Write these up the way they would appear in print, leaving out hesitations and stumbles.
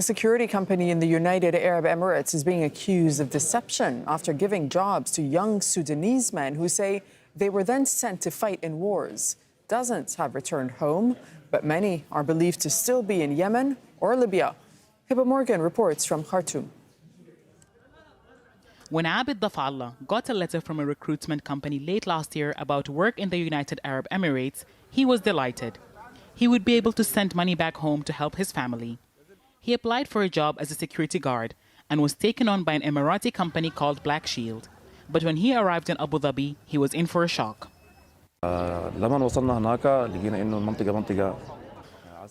A security company in the United Arab Emirates is being accused of deception after giving jobs to young Sudanese men who say they were then sent to fight in wars. Dozens have returned home, but many are believed to still be in Yemen or Libya. Hiba Morgan reports from Khartoum. When Abid Dafallah got a letter from a recruitment company late last year about work in the United Arab Emirates, he was delighted. He would be able to send money back home to help his family. He applied for a job as a security guard and was taken on by an Emirati company called Black Shield. But when he arrived in Abu Dhabi, he was in for a shock.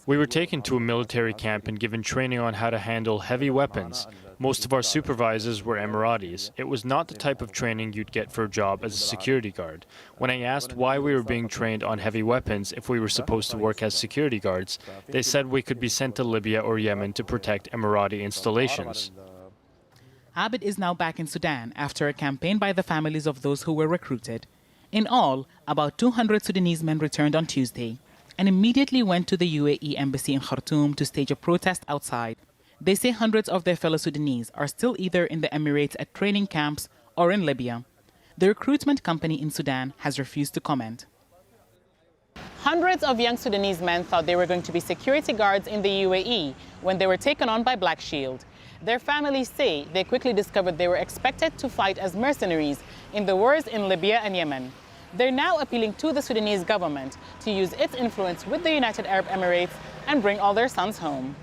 We were taken to a military camp and given training on how to handle heavy weapons. Most of our supervisors were Emiratis. It was not the type of training you'd get for a job as a security guard. When I asked why we were being trained on heavy weapons if we were supposed to work as security guards, they said we could be sent to Libya or Yemen to protect Emirati installations. Abid is now back in Sudan after a campaign by the families of those who were recruited. In all, about 200 Sudanese men returned on Tuesday and immediately went to the UAE embassy in Khartoum to stage a protest outside. They say hundreds of their fellow Sudanese are still either in the Emirates at training camps or in Libya. The recruitment company in Sudan has refused to comment. Hundreds of young Sudanese men thought they were going to be security guards in the UAE when they were taken on by Black Shield. Their families say they quickly discovered they were expected to fight as mercenaries in the wars in Libya and Yemen. They're now appealing to the Sudanese government to use its influence with the United Arab Emirates and bring all their sons home.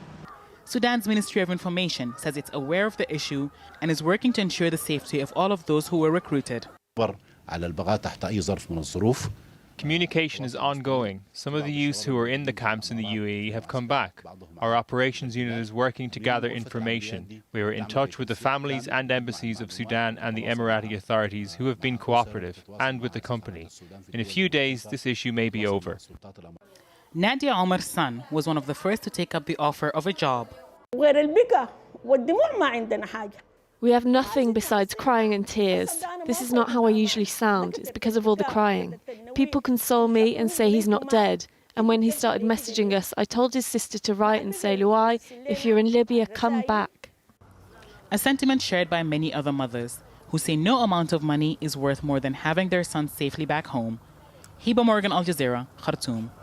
Sudan's Ministry of Information says it's aware of the issue and is working to ensure the safety of all of those who were recruited. Communication is ongoing. Some of the youths who are in the camps in the UAE have come back. Our operations unit is working to gather information. We are in touch with the families and embassies of Sudan and the Emirati authorities who have been cooperative, and with the company. In a few days, this issue may be over. Nadia Omar's son was one of the first to take up the offer of a job. We have nothing besides crying and tears. This is not how I usually sound. It's because of all the crying. People console me and say he's not dead. And when he started messaging us, I told his sister to write and say, Luai, if you're in Libya, come back. A sentiment shared by many other mothers who say no amount of money is worth more than having their sons safely back home. Hiba Morgan, Al Jazeera, Khartoum.